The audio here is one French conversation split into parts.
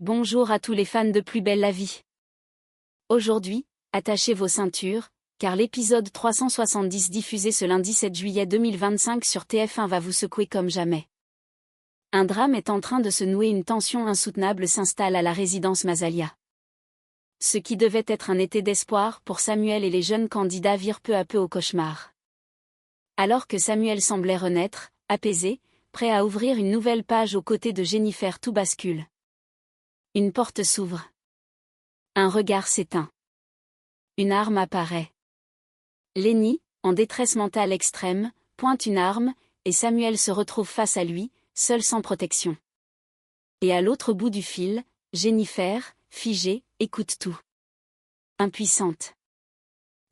Bonjour à tous les fans de Plus belle la vie. Aujourd'hui, attachez vos ceintures, car l'épisode 370 diffusé ce lundi 7 juillet 2025 sur TF1 va vous secouer comme jamais. Un drame est en train de se nouer, une tension insoutenable s'installe à la résidence Mazalia. Ce qui devait être un été d'espoir pour Samuel et les jeunes candidats virent peu à peu au cauchemar. Alors que Samuel semblait renaître, apaisé, prêt à ouvrir une nouvelle page aux côtés de Jennifer, tout bascule. Une porte s'ouvre. Un regard s'éteint. Une arme apparaît. Lenny, en détresse mentale extrême, pointe une arme, et Samuel se retrouve face à lui, seul sans protection. Et à l'autre bout du fil, Jennifer, figée, écoute tout. Impuissante.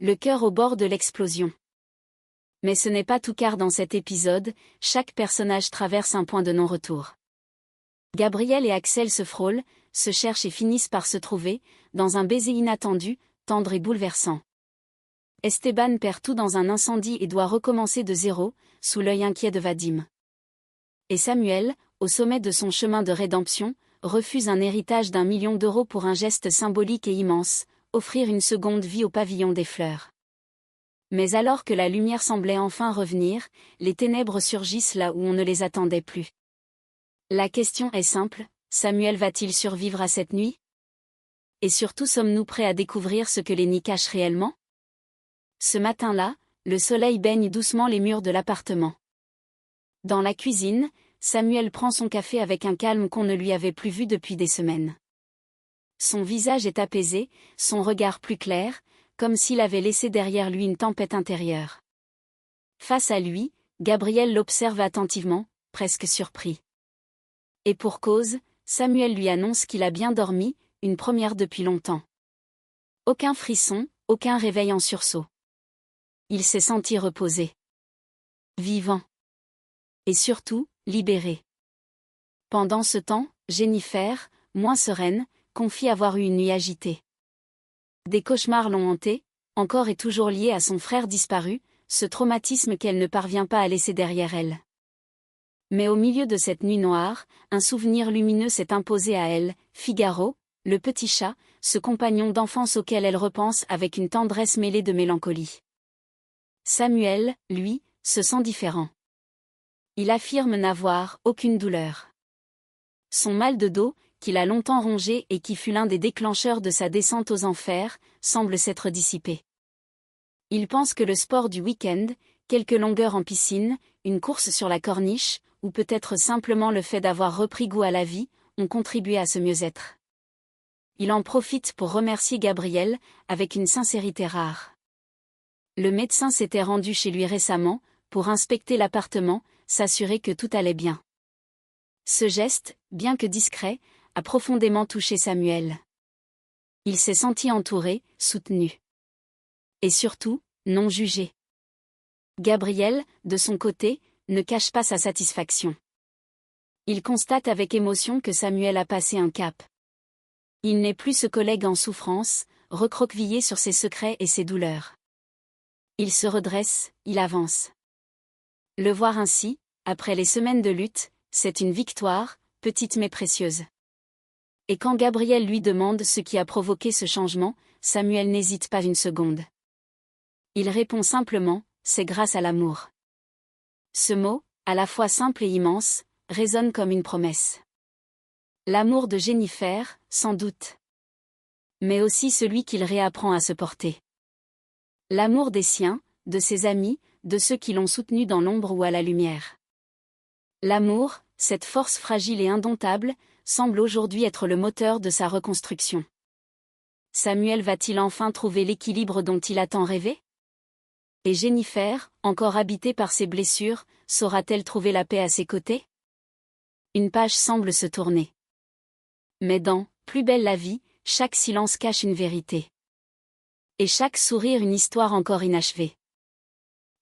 Le cœur au bord de l'explosion. Mais ce n'est pas tout, car dans cet épisode, chaque personnage traverse un point de non-retour. Gabriel et Axel se frôlent, se cherchent et finissent par se trouver, dans un baiser inattendu, tendre et bouleversant. Esteban perd tout dans un incendie et doit recommencer de zéro, sous l'œil inquiet de Vadim. Et Samuel, au sommet de son chemin de rédemption, refuse un héritage d'1 million d'euros pour un geste symbolique et immense, offrir une seconde vie au pavillon des fleurs. Mais alors que la lumière semblait enfin revenir, les ténèbres surgissent là où on ne les attendait plus. La question est simple, Samuel va-t-il survivre à cette nuit? Et surtout, sommes-nous prêts à découvrir ce que Lenny cache réellement? Ce matin-là, le soleil baigne doucement les murs de l'appartement. Dans la cuisine, Samuel prend son café avec un calme qu'on ne lui avait plus vu depuis des semaines. Son visage est apaisé, son regard plus clair, comme s'il avait laissé derrière lui une tempête intérieure. Face à lui, Gabriel l'observe attentivement, presque surpris. Et pour cause, Samuel lui annonce qu'il a bien dormi, une première depuis longtemps. Aucun frisson, aucun réveil en sursaut. Il s'est senti reposé. Vivant. Et surtout, libéré. Pendant ce temps, Jennifer, moins sereine, confie avoir eu une nuit agitée. Des cauchemars l'ont hantée, encore et toujours liés à son frère disparu, ce traumatisme qu'elle ne parvient pas à laisser derrière elle. Mais au milieu de cette nuit noire, un souvenir lumineux s'est imposé à elle, Figaro, le petit chat, ce compagnon d'enfance auquel elle repense avec une tendresse mêlée de mélancolie. Samuel, lui, se sent différent. Il affirme n'avoir aucune douleur. Son mal de dos, qu'il a longtemps rongé et qui fut l'un des déclencheurs de sa descente aux enfers, semble s'être dissipé. Il pense que le sport du week-end, quelques longueurs en piscine, une course sur la corniche, ou peut-être simplement le fait d'avoir repris goût à la vie, ont contribué à ce mieux-être. Il en profite pour remercier Gabriel, avec une sincérité rare. Le médecin s'était rendu chez lui récemment, pour inspecter l'appartement, s'assurer que tout allait bien. Ce geste, bien que discret, a profondément touché Samuel. Il s'est senti entouré, soutenu. Et surtout, non jugé. Gabriel, de son côté, ne cache pas sa satisfaction. Il constate avec émotion que Samuel a passé un cap. Il n'est plus ce collègue en souffrance, recroquevillé sur ses secrets et ses douleurs. Il se redresse, il avance. Le voir ainsi, après les semaines de lutte, c'est une victoire, petite mais précieuse. Et quand Gabriel lui demande ce qui a provoqué ce changement, Samuel n'hésite pas une seconde. Il répond simplement, c'est grâce à l'amour. Ce mot, à la fois simple et immense, résonne comme une promesse. L'amour de Jennifer, sans doute. Mais aussi celui qu'il réapprend à se porter. L'amour des siens, de ses amis, de ceux qui l'ont soutenu dans l'ombre ou à la lumière. L'amour, cette force fragile et indomptable, semble aujourd'hui être le moteur de sa reconstruction. Samuel va-t-il enfin trouver l'équilibre dont il a tant rêvé? Et Jennifer, encore habitée par ses blessures, saura-t-elle trouver la paix à ses côtés? Une page semble se tourner. Mais dans Plus belle la vie, chaque silence cache une vérité. Et chaque sourire une histoire encore inachevée.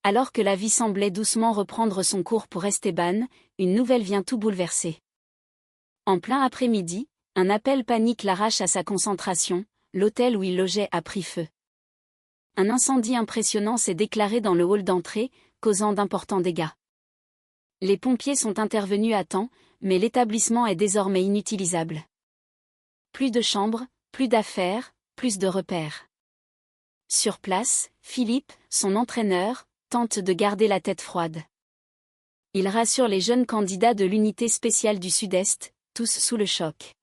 Alors que la vie semblait doucement reprendre son cours pour Esteban, une nouvelle vient tout bouleverser. En plein après-midi, un appel panique l'arrache à sa concentration, l'hôtel où il logeait a pris feu. Un incendie impressionnant s'est déclaré dans le hall d'entrée, causant d'importants dégâts. Les pompiers sont intervenus à temps, mais l'établissement est désormais inutilisable. Plus de chambres, plus d'affaires, plus de repères. Sur place, Philippe, son entraîneur, tente de garder la tête froide. Il rassure les jeunes candidats de l'unité spéciale du Sud-Est, tous sous le choc.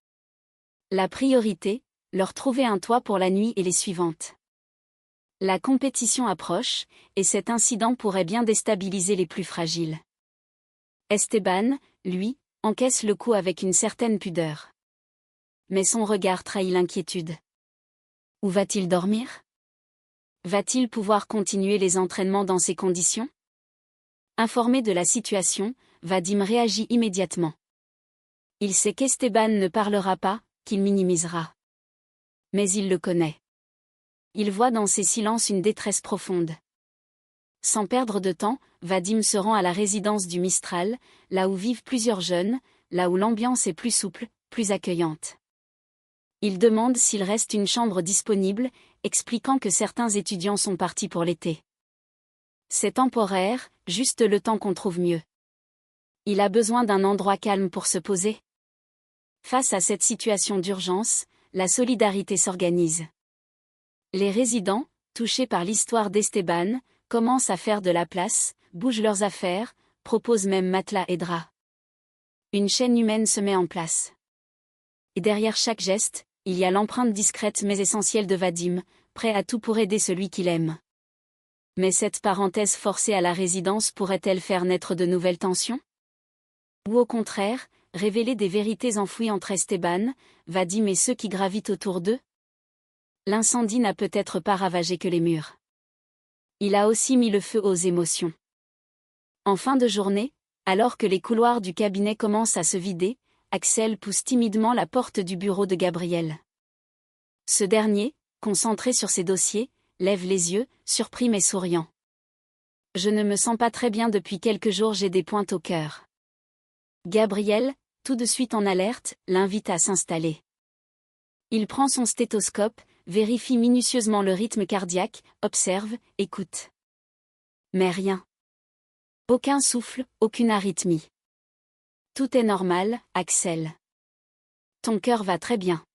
La priorité, leur trouver un toit pour la nuit et les suivantes. La compétition approche, et cet incident pourrait bien déstabiliser les plus fragiles. Esteban, lui, encaisse le coup avec une certaine pudeur. Mais son regard trahit l'inquiétude. Où va-t-il dormir? Va-t-il pouvoir continuer les entraînements dans ces conditions? Informé de la situation, Vadim réagit immédiatement. Il sait qu'Esteban ne parlera pas, qu'il minimisera. Mais il le connaît. Il voit dans ses silences une détresse profonde. Sans perdre de temps, Vadim se rend à la résidence du Mistral, là où vivent plusieurs jeunes, là où l'ambiance est plus souple, plus accueillante. Il demande s'il reste une chambre disponible, expliquant que certains étudiants sont partis pour l'été. C'est temporaire, juste le temps qu'on trouve mieux. Il a besoin d'un endroit calme pour se poser. Face à cette situation d'urgence, la solidarité s'organise. Les résidents, touchés par l'histoire d'Esteban, commencent à faire de la place, bougent leurs affaires, proposent même matelas et draps. Une chaîne humaine se met en place. Et derrière chaque geste, il y a l'empreinte discrète mais essentielle de Vadim, prêt à tout pour aider celui qu'il aime. Mais cette parenthèse forcée à la résidence pourrait-elle faire naître de nouvelles tensions? Ou au contraire, révéler des vérités enfouies entre Esteban, Vadim et ceux qui gravitent autour d'eux? L'incendie n'a peut-être pas ravagé que les murs. Il a aussi mis le feu aux émotions. En fin de journée, alors que les couloirs du cabinet commencent à se vider, Axel pousse timidement la porte du bureau de Gabriel. Ce dernier, concentré sur ses dossiers, lève les yeux, surpris mais souriant. « Je ne me sens pas très bien depuis quelques jours, j'ai des pointes au cœur. » Gabriel, tout de suite en alerte, l'invite à s'installer. Il prend son stéthoscope, vérifie minutieusement le rythme cardiaque, observe, écoute. Mais rien. Aucun souffle, aucune arythmie. Tout est normal, Axel. Ton cœur va très bien.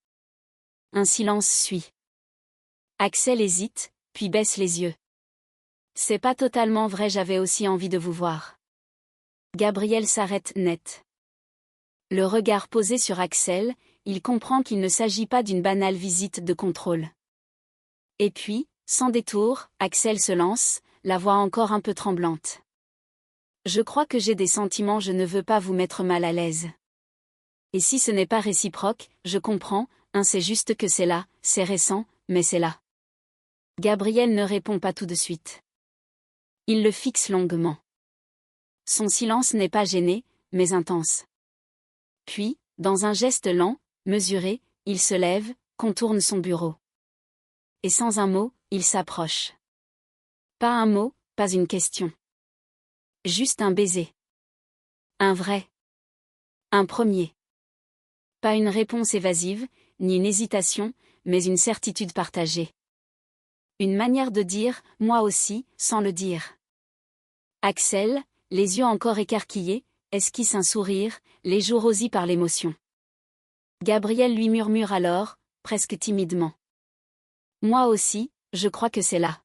Un silence suit. Axel hésite, puis baisse les yeux. C'est pas totalement vrai, j'avais aussi envie de vous voir. Gabriel s'arrête net. Le regard posé sur Axel, il comprend qu'il ne s'agit pas d'une banale visite de contrôle. Et puis, sans détour, Axel se lance, la voix encore un peu tremblante. Je crois que j'ai des sentiments, je ne veux pas vous mettre mal à l'aise. Et si ce n'est pas réciproque, je comprends, c'est juste que c'est là, c'est récent, mais c'est là. Gabriel ne répond pas tout de suite. Il le fixe longuement. Son silence n'est pas gêné, mais intense. Puis, dans un geste lent, mesuré, il se lève, contourne son bureau. Et sans un mot, il s'approche. Pas un mot, pas une question. Juste un baiser. Un vrai. Un premier. Pas une réponse évasive, ni une hésitation, mais une certitude partagée. Une manière de dire « moi aussi » sans le dire. Axel, les yeux encore écarquillés, esquisse un sourire, les joues rosies par l'émotion. Gabriel lui murmure alors, presque timidement. « Moi aussi, je crois que c'est là. »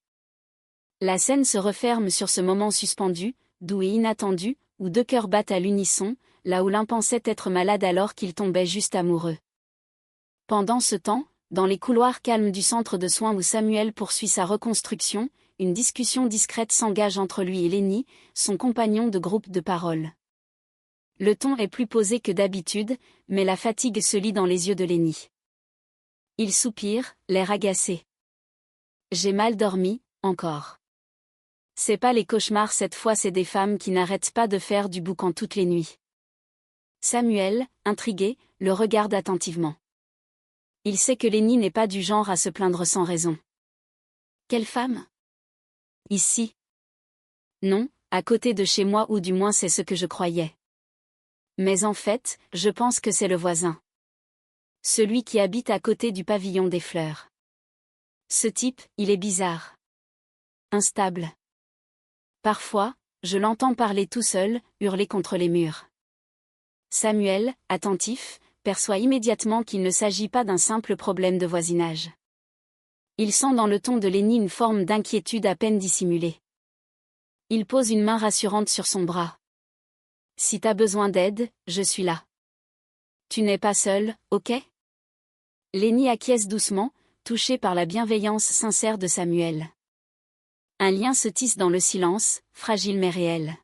La scène se referme sur ce moment suspendu, doux et inattendu, où deux cœurs battent à l'unisson, là où l'un pensait être malade alors qu'il tombait juste amoureux. Pendant ce temps, dans les couloirs calmes du centre de soins où Samuel poursuit sa reconstruction, une discussion discrète s'engage entre lui et Lenny, son compagnon de groupe de parole. Le ton est plus posé que d'habitude, mais la fatigue se lit dans les yeux de Lenny. Il soupire, l'air agacé. « J'ai mal dormi, encore. » C'est pas les cauchemars cette fois, c'est des femmes qui n'arrêtent pas de faire du boucan toutes les nuits. Samuel, intrigué, le regarde attentivement. Il sait que Lenny n'est pas du genre à se plaindre sans raison. Quelle femme? Ici. Non, à côté de chez moi, ou du moins c'est ce que je croyais. Mais en fait, je pense que c'est le voisin. Celui qui habite à côté du pavillon des fleurs. Ce type, il est bizarre. Instable. Parfois, je l'entends parler tout seul, hurler contre les murs. Samuel, attentif, perçoit immédiatement qu'il ne s'agit pas d'un simple problème de voisinage. Il sent dans le ton de Lenny une forme d'inquiétude à peine dissimulée. Il pose une main rassurante sur son bras. « Si t'as besoin d'aide, je suis là. Tu n'es pas seul, ok ?» Lenny acquiesce doucement, touché par la bienveillance sincère de Samuel. Un lien se tisse dans le silence, fragile mais réel.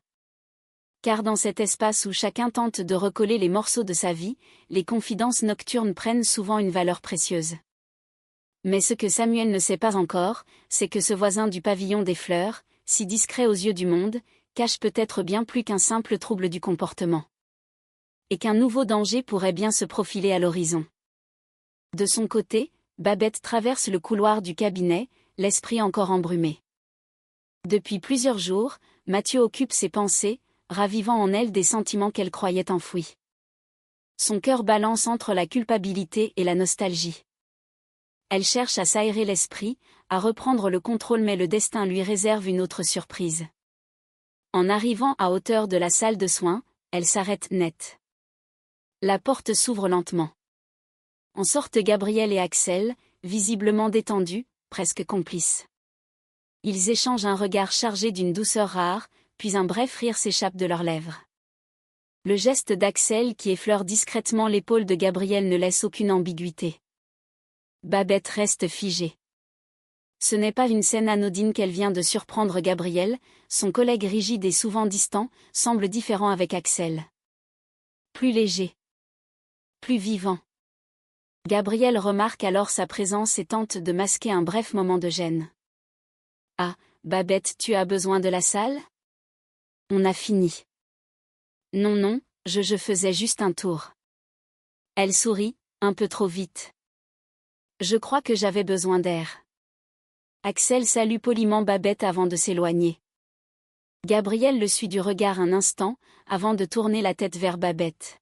Car dans cet espace où chacun tente de recoller les morceaux de sa vie, les confidences nocturnes prennent souvent une valeur précieuse. Mais ce que Samuel ne sait pas encore, c'est que ce voisin du pavillon des fleurs, si discret aux yeux du monde, cache peut-être bien plus qu'un simple trouble du comportement. Et qu'un nouveau danger pourrait bien se profiler à l'horizon. De son côté, Babette traverse le couloir du cabinet, l'esprit encore embrumé. Depuis plusieurs jours, Mathieu occupe ses pensées, ravivant en elle des sentiments qu'elle croyait enfouis. Son cœur balance entre la culpabilité et la nostalgie. Elle cherche à s'aérer l'esprit, à reprendre le contrôle, mais le destin lui réserve une autre surprise. En arrivant à hauteur de la salle de soins, elle s'arrête net. La porte s'ouvre lentement. En sortent Gabriel et Axel, visiblement détendus, presque complices. Ils échangent un regard chargé d'une douceur rare, puis un bref rire s'échappe de leurs lèvres. Le geste d'Axel qui effleure discrètement l'épaule de Gabriel ne laisse aucune ambiguïté. Babette reste figée. Ce n'est pas une scène anodine qu'elle vient de surprendre Gabriel, son collègue rigide et souvent distant, semble différent avec Axel. Plus léger. Plus vivant. Gabriel remarque alors sa présence et tente de masquer un bref moment de gêne. « Ah, Babette, tu as besoin de la salle ? On a fini. » « Non, je faisais juste un tour. » Elle sourit, un peu trop vite. « Je crois que j'avais besoin d'air. » Axel salue poliment Babette avant de s'éloigner. Gabriel le suit du regard un instant, avant de tourner la tête vers Babette.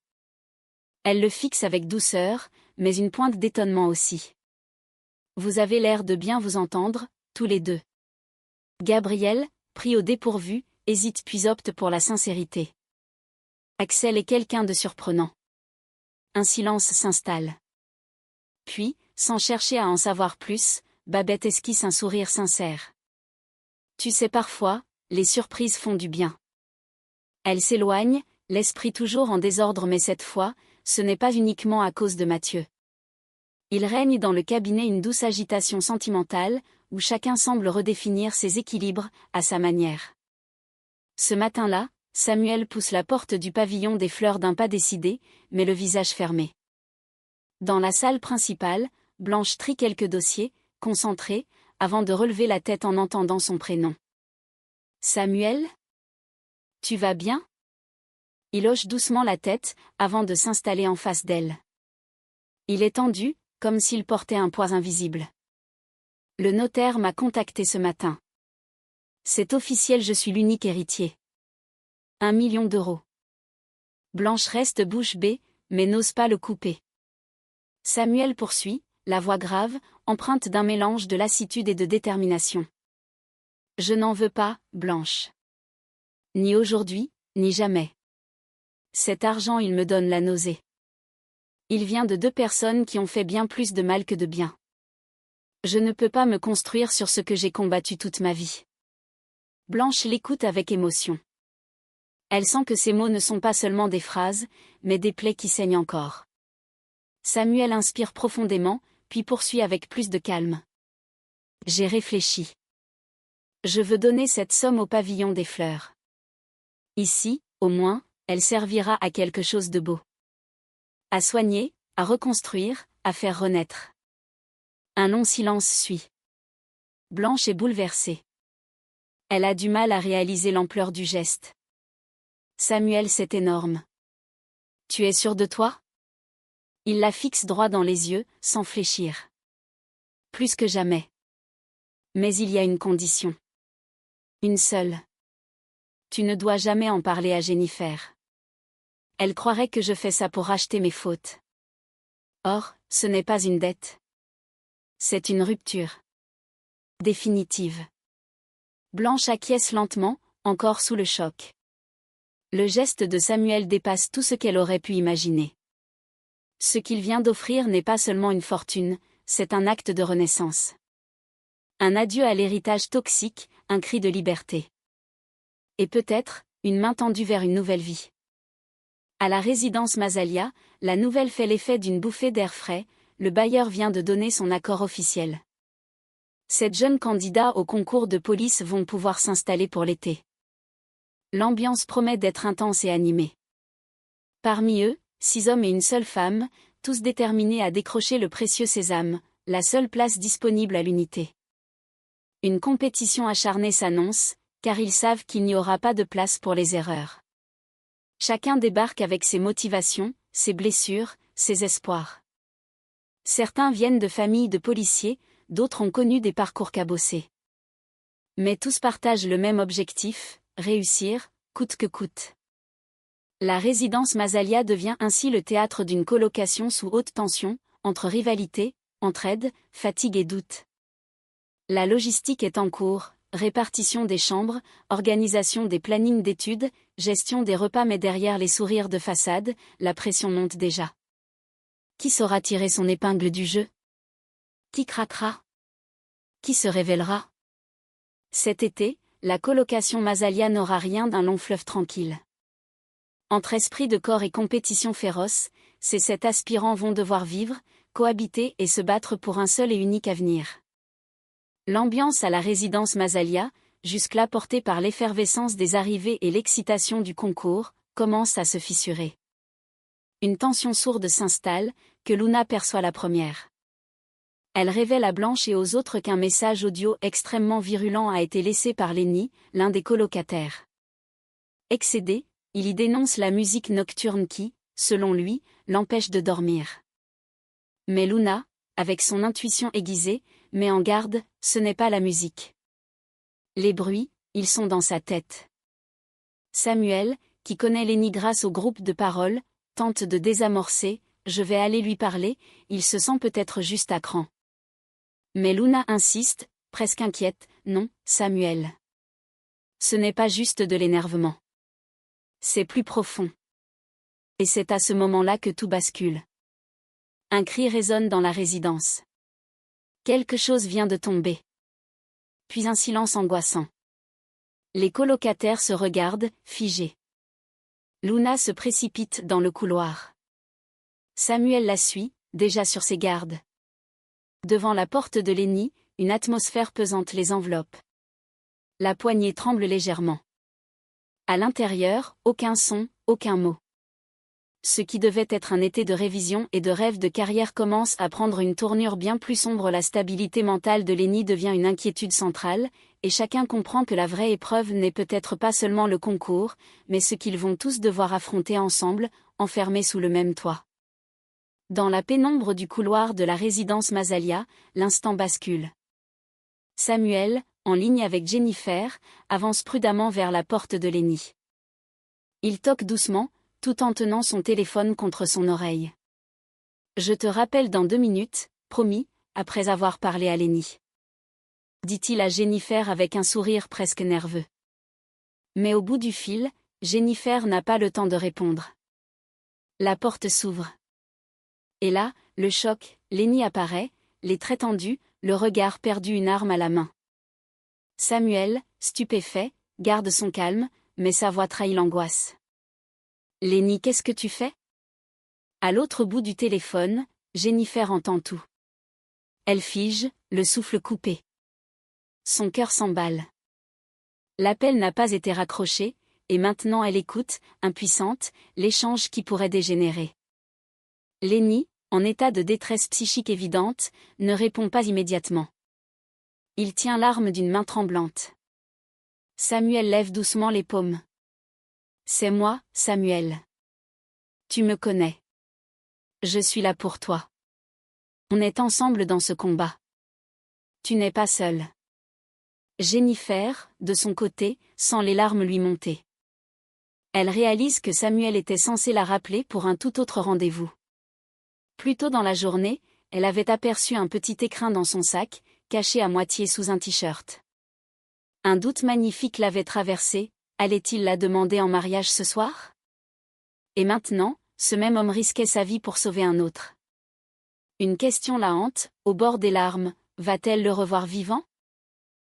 Elle le fixe avec douceur, mais une pointe d'étonnement aussi. « Vous avez l'air de bien vous entendre, tous les deux. » Gabriel, pris au dépourvu, hésite puis opte pour la sincérité. Axel est quelqu'un de surprenant. Un silence s'installe. Puis, sans chercher à en savoir plus, Babette esquisse un sourire sincère. « Tu sais, parfois, les surprises font du bien. » Elle s'éloigne, l'esprit toujours en désordre, mais cette fois, ce n'est pas uniquement à cause de Mathieu. Il règne dans le cabinet une douce agitation sentimentale, où chacun semble redéfinir ses équilibres, à sa manière. Ce matin-là, Samuel pousse la porte du pavillon des fleurs d'un pas décidé, mais le visage fermé. Dans la salle principale, Blanche trie quelques dossiers, concentrée, avant de relever la tête en entendant son prénom. « Samuel ? Tu vas bien ?» Il hoche doucement la tête, avant de s'installer en face d'elle. Il est tendu, comme s'il portait un poids invisible. « Le notaire m'a contacté ce matin. C'est officiel, je suis l'unique héritier. 1 million d'euros. » Blanche reste bouche bée, mais n'ose pas le couper. Samuel poursuit, la voix grave, empreinte d'un mélange de lassitude et de détermination. « Je n'en veux pas, Blanche. Ni aujourd'hui, ni jamais. Cet argent, il me donne la nausée. Il vient de 2 personnes qui ont fait bien plus de mal que de bien. Je ne peux pas me construire sur ce que j'ai combattu toute ma vie. » Blanche l'écoute avec émotion. Elle sent que ces mots ne sont pas seulement des phrases, mais des plaies qui saignent encore. Samuel inspire profondément, puis poursuit avec plus de calme. « J'ai réfléchi. Je veux donner cette somme au pavillon des fleurs. Ici, au moins, elle servira à quelque chose de beau. À soigner, à reconstruire, à faire renaître. » Un long silence suit. Blanche est bouleversée. Elle a du mal à réaliser l'ampleur du geste. Samuel, c'est énorme. Tu es sûr de toi ? Il la fixe droit dans les yeux, sans fléchir. Plus que jamais. Mais il y a une condition. Une seule. Tu ne dois jamais en parler à Jennifer. Elle croirait que je fais ça pour racheter mes fautes. Or, ce n'est pas une dette. C'est une rupture. Définitive. Blanche acquiesce lentement, encore sous le choc. Le geste de Samuel dépasse tout ce qu'elle aurait pu imaginer. Ce qu'il vient d'offrir n'est pas seulement une fortune, c'est un acte de renaissance. Un adieu à l'héritage toxique, un cri de liberté. Et peut-être, une main tendue vers une nouvelle vie. À la résidence Mazalia, la nouvelle fait l'effet d'une bouffée d'air frais, le bailleur vient de donner son accord officiel. Sept jeunes candidats au concours de police vont pouvoir s'installer pour l'été. L'ambiance promet d'être intense et animée. Parmi eux, 6 hommes et une seule femme, tous déterminés à décrocher le précieux sésame, la seule place disponible à l'unité. Une compétition acharnée s'annonce, car ils savent qu'il n'y aura pas de place pour les erreurs. Chacun débarque avec ses motivations, ses blessures, ses espoirs. Certains viennent de familles de policiers, d'autres ont connu des parcours cabossés. Mais tous partagent le même objectif, réussir, coûte que coûte. La résidence Mazalia devient ainsi le théâtre d'une colocation sous haute tension, entre rivalité, entraide, fatigue et doute. La logistique est en cours, répartition des chambres, organisation des plannings d'études, gestion des repas, mais derrière les sourires de façade, la pression monte déjà. Qui saura tirer son épingle du jeu? Qui craquera? Qui se révélera? Cet été, la colocation Mazalia n'aura rien d'un long fleuve tranquille. Entre esprit de corps et compétition féroce, ces 7 aspirants vont devoir vivre, cohabiter et se battre pour un seul et unique avenir. L'ambiance à la résidence Mazalia, jusque-là portée par l'effervescence des arrivées et l'excitation du concours, commence à se fissurer. Une tension sourde s'installe, que Luna perçoit la première. Elle révèle à Blanche et aux autres qu'un message audio extrêmement virulent a été laissé par Lenny, l'un des colocataires. Excédé, il y dénonce la musique nocturne qui, selon lui, l'empêche de dormir. Mais Luna, avec son intuition aiguisée, met en garde, ce n'est pas la musique. Les bruits, ils sont dans sa tête. Samuel, qui connaît Lenny grâce au groupe de parole, tente de désamorcer, je vais aller lui parler, il se sent peut-être juste à cran. Mais Luna insiste, presque inquiète, non, Samuel. Ce n'est pas juste de l'énervement. C'est plus profond. Et c'est à ce moment-là que tout bascule. Un cri résonne dans la résidence. Quelque chose vient de tomber. Puis un silence angoissant. Les colocataires se regardent, figés. Luna se précipite dans le couloir. Samuel la suit, déjà sur ses gardes. Devant la porte de Lenny, une atmosphère pesante les enveloppe. La poignée tremble légèrement. À l'intérieur, aucun son, aucun mot. Ce qui devait être un été de révision et de rêve de carrière commence à prendre une tournure bien plus sombre. La stabilité mentale de Lenny devient une inquiétude centrale, et chacun comprend que la vraie épreuve n'est peut-être pas seulement le concours, mais ce qu'ils vont tous devoir affronter ensemble, enfermés sous le même toit. Dans la pénombre du couloir de la résidence Mazalia, l'instant bascule. Samuel, en ligne avec Jennifer, avance prudemment vers la porte de Lenny. Il toque doucement, tout en tenant son téléphone contre son oreille. Je te rappelle dans 2 minutes, promis, après avoir parlé à Lenny. Dit-il à Jennifer avec un sourire presque nerveux. Mais au bout du fil, Jennifer n'a pas le temps de répondre. La porte s'ouvre. Et là, le choc, Lenny apparaît, les traits tendus, le regard perdu, une arme à la main. Samuel, stupéfait, garde son calme, mais sa voix trahit l'angoisse. Lenny, qu'est-ce que tu fais? À l'autre bout du téléphone, Jennifer entend tout. Elle fige, le souffle coupé. Son cœur s'emballe. L'appel n'a pas été raccroché, et maintenant elle écoute, impuissante, l'échange qui pourrait dégénérer. Lenny, en état de détresse psychique évidente, ne répond pas immédiatement. Il tient l'arme d'une main tremblante. Samuel lève doucement les paumes. C'est moi, Samuel. Tu me connais. Je suis là pour toi. On est ensemble dans ce combat. Tu n'es pas seul. Jennifer, de son côté, sent les larmes lui monter. Elle réalise que Samuel était censé la rappeler pour un tout autre rendez-vous. Plus tôt dans la journée, elle avait aperçu un petit écrin dans son sac, caché à moitié sous un t-shirt. Un doute magnifique l'avait traversé, allait-il la demander en mariage ce soir? Et maintenant, ce même homme risquait sa vie pour sauver un autre. Une question la hante, au bord des larmes, va-t-elle le revoir vivant?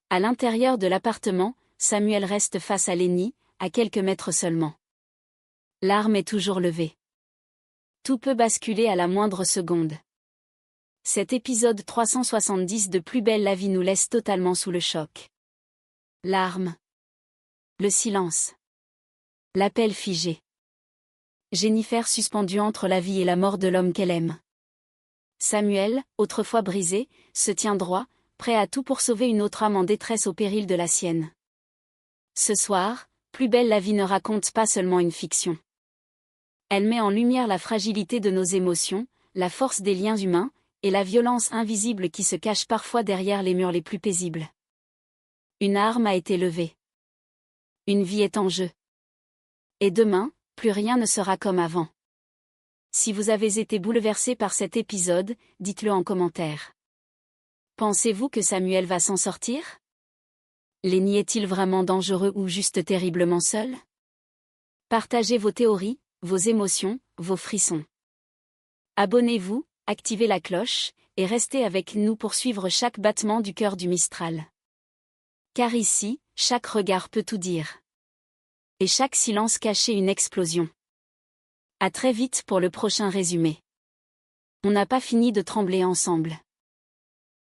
À l'intérieur de l'appartement, Samuel reste face à Lenny, à quelques mètres seulement. L'arme est toujours levée. Tout peut basculer à la moindre seconde. Cet épisode 370 de Plus belle la vie nous laisse totalement sous le choc. L'arme. Le silence. L'appel figé. Jennifer suspendue entre la vie et la mort de l'homme qu'elle aime. Samuel, autrefois brisé, se tient droit, prêt à tout pour sauver une autre âme en détresse au péril de la sienne. Ce soir, Plus belle la vie ne raconte pas seulement une fiction. Elle met en lumière la fragilité de nos émotions, la force des liens humains, et la violence invisible qui se cache parfois derrière les murs les plus paisibles. Une arme a été levée. Une vie est en jeu. Et demain, plus rien ne sera comme avant. Si vous avez été bouleversé par cet épisode, dites-le en commentaire. Pensez-vous que Samuel va s'en sortir? Lenny est-il vraiment dangereux ou juste terriblement seul? Partagez vos théories, vos émotions, vos frissons. Abonnez-vous, activez la cloche, et restez avec nous pour suivre chaque battement du cœur du Mistral. Car ici, chaque regard peut tout dire. Et chaque silence cacher une explosion. À très vite pour le prochain résumé. On n'a pas fini de trembler ensemble.